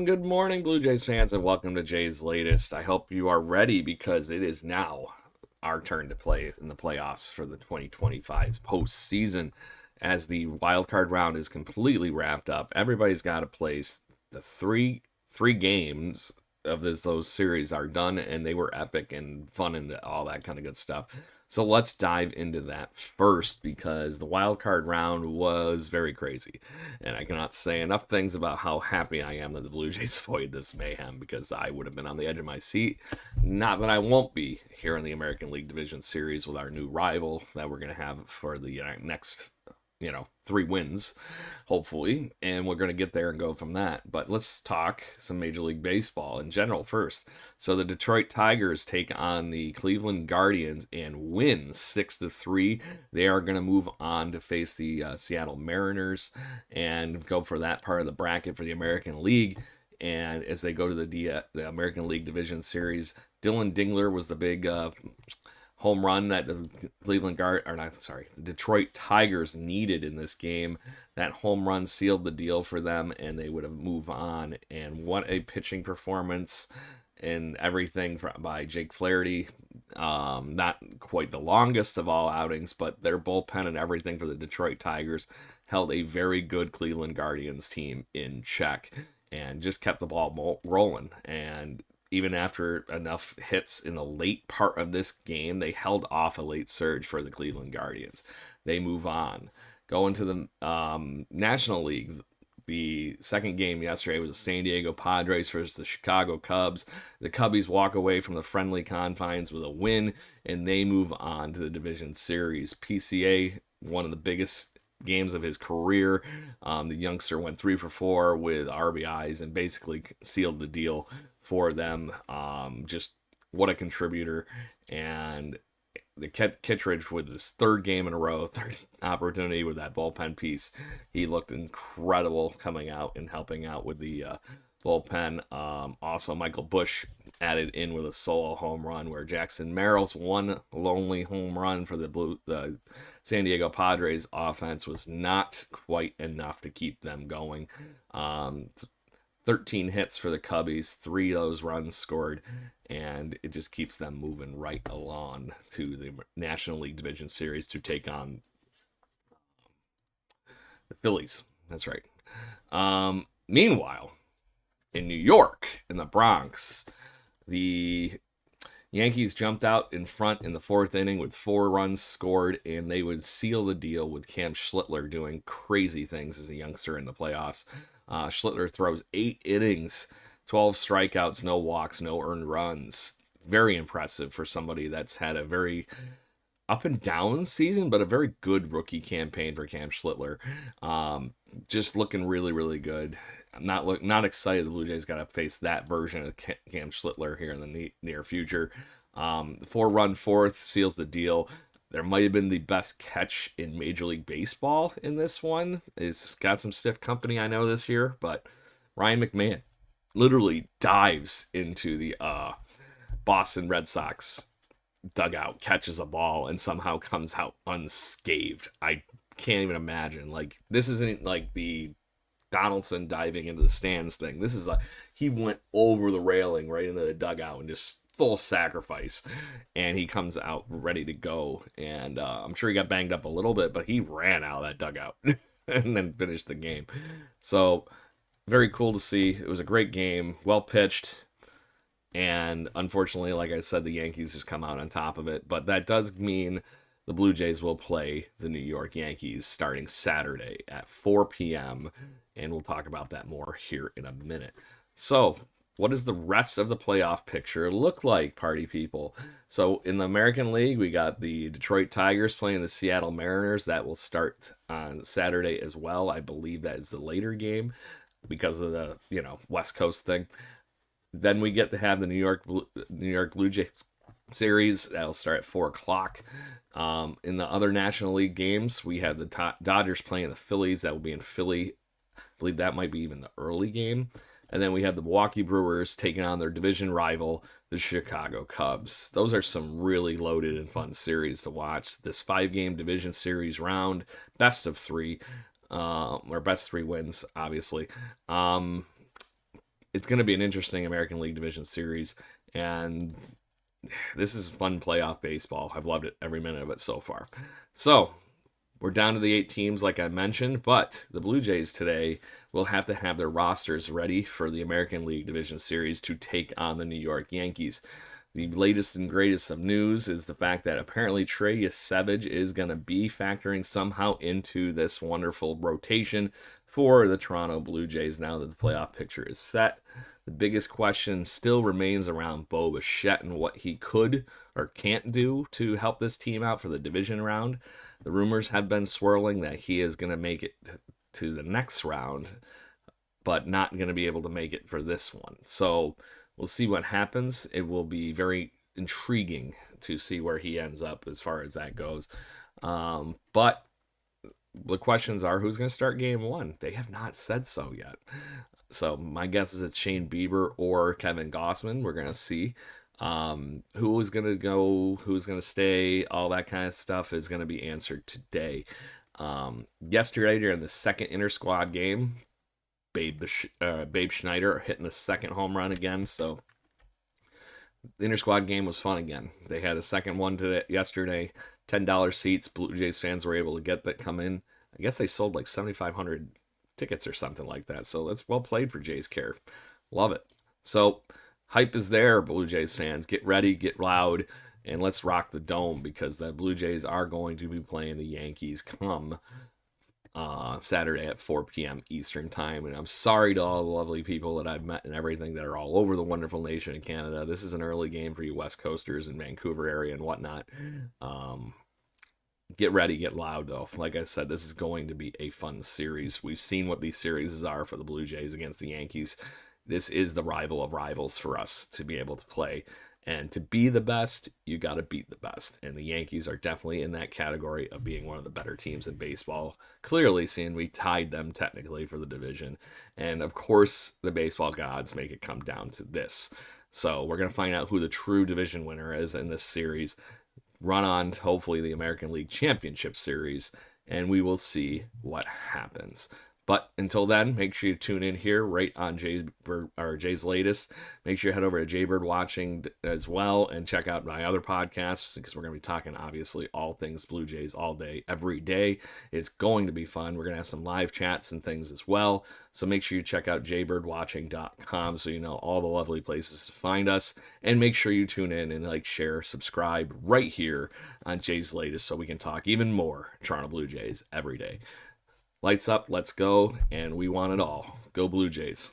Good morning, Blue Jays fans, and welcome to Jay's Latest. I hope you are ready because it is now our turn to play in the playoffs for the 2025 postseason. As the wild card round is completely wrapped up, everybody's got to place. The three games of those series are done, and they were epic and fun and all that kind of good stuff. So let's dive into that first because the wild card round was very crazy. And I cannot say enough things about how happy I am that the Blue Jays avoided this mayhem because I would have been on the edge of my seat. Not that I won't be here in the American League Division Series with our new rival that we're going to have for the next 3 wins, hopefully, and we're going to get there and go from that. But let's talk some Major League Baseball in general first. So the Detroit Tigers take on the Cleveland Guardians and win 6-3. They are going to move on to face the Seattle Mariners and go for that part of the bracket for the American League. And as they go to the American League Division Series, Dylan Dingler was the big home run that the Detroit Tigers needed in this game. That home run sealed the deal for them, and they would have moved on. And what a pitching performance and everything by Jake Flaherty. Not quite the longest of all outings, but their bullpen and everything for the Detroit Tigers held a very good Cleveland Guardians team in check and just kept the ball rolling. And even after enough hits in the late part of this game, they held off a late surge for the Cleveland Guardians. They move on. Going to the National League, the second game yesterday was the San Diego Padres versus the Chicago Cubs. The Cubbies walk away from the friendly confines with a win, and they move on to the division series. PCA, one of the biggest games of his career. The youngster went 3 for 4 with RBIs and basically sealed the deal for them. Just what a contributor. And the Kittredge with his third game in a row, third opportunity with that bullpen piece. He looked incredible coming out and helping out with the bullpen. Also, Michael Busch added in with a solo home run where Jackson Merrill's one lonely home run for the San Diego Padres offense was not quite enough to keep them going. 13 hits for the Cubbies, 3 of those runs scored, and it just keeps them moving right along to the National League Division Series to take on the Phillies. That's right. Meanwhile, in New York, in the Bronx, the Yankees jumped out in front in the 4th inning with 4 runs scored, and they would seal the deal with Cam Schlittler doing crazy things as a youngster in the playoffs. Schlittler throws 8 innings, 12 strikeouts, no walks, no earned runs. Very impressive for somebody that's had a very up and down season, but a very good rookie campaign for Cam Schlittler. Just looking really, really good. I'm not excited the Blue Jays got to face that version of Cam Schlittler here in the near future. The 4-run fourth seals the deal. There might have been the best catch in Major League Baseball in this one. It's got some stiff company, I know, this year, but Ryan McMahon literally dives into the Boston Red Sox dugout, catches a ball, and somehow comes out unscathed. I can't even imagine. Like, this isn't like the Donaldson diving into the stands thing. This is he went over the railing right into the dugout and just full sacrifice, and he comes out ready to go. And I'm sure he got banged up a little bit, but he ran out of that dugout and then finished the game. So very cool to see. It was a great game, well pitched, and unfortunately, like I said, the Yankees just come out on top of it. But that does mean the Blue Jays will play the New York Yankees starting Saturday at 4 p.m., and we'll talk about that more here in a minute. So, what does the rest of the playoff picture look like, party people? So, in the American League, we got the Detroit Tigers playing the Seattle Mariners. That will start on Saturday as well. I believe that is the later game because of the, West Coast thing. Then we get to have the New York Blue Jays series. That'll start at 4 o'clock. In the other National League games, we have the Dodgers playing the Phillies. That will be in Philly. I believe that might be even the early game. And then we have the Milwaukee Brewers taking on their division rival, the Chicago Cubs. Those are some really loaded and fun series to watch. This 5-game division series round, best of 3, or best 3 wins, obviously. it's going to be an interesting American League Division Series, and this is fun playoff baseball. I've loved it every minute of it so far. So we're down to the 8 teams, like I mentioned, but the Blue Jays today will have to have their rosters ready for the American League Division Series to take on the New York Yankees. The latest and greatest of news is the fact that apparently Trey Yesevich is going to be factoring somehow into this wonderful rotation for the Toronto Blue Jays now that the playoff picture is set. The biggest question still remains around Bo Bichette and what he could or can't do to help this team out for the division round. The rumors have been swirling that he is going to make it to the next round, but not going to be able to make it for this one. So we'll see what happens. It will be very intriguing to see where he ends up as far as that goes. But the questions are, who's going to start game 1? They have not said so yet. So my guess is it's Shane Bieber or Kevin Gausman. We're going to see. Who is going to go, who's going to stay, all that kind of stuff is going to be answered today. Yesterday during the second inter-squad game, Babe Schneider hitting a second home run again. So the inter-squad game was fun again. They had a second one yesterday. $10 seats. Blue Jays fans were able to get that come in. I guess they sold like 7,500 tickets or something like that. So that's well played for Jays Care. Love it. So hype is there, Blue Jays fans. Get ready, get loud, and let's rock the dome because the Blue Jays are going to be playing the Yankees come Saturday at 4 p.m. Eastern Time. And I'm sorry to all the lovely people that I've met and everything that are all over the wonderful nation of Canada. This is an early game for you West Coasters in Vancouver area and whatnot. Get ready, get loud, though. Like I said, this is going to be a fun series. We've seen what these series are for the Blue Jays against the Yankees. This is the rival of rivals for us to be able to play. And to be the best, you got to beat the best. And the Yankees are definitely in that category of being one of the better teams in baseball. Clearly, seeing we tied them technically for the division. And of course, the baseball gods make it come down to this. So we're going to find out who the true division winner is in this series. Run on, hopefully, the American League Championship Series. And we will see what happens. But until then, make sure you tune in here right on Jay's latest. Make sure you head over to Jaybird Watching as well and check out my other podcasts because we're going to be talking, obviously, all things Blue Jays all day, every day. It's going to be fun. We're going to have some live chats and things as well. So make sure you check out jaybirdwatching.com so you know all the lovely places to find us. And make sure you tune in and like, share, subscribe right here on Jay's latest so we can talk even more Toronto Blue Jays every day. Lights up, let's go, and we want it all. Go Blue Jays.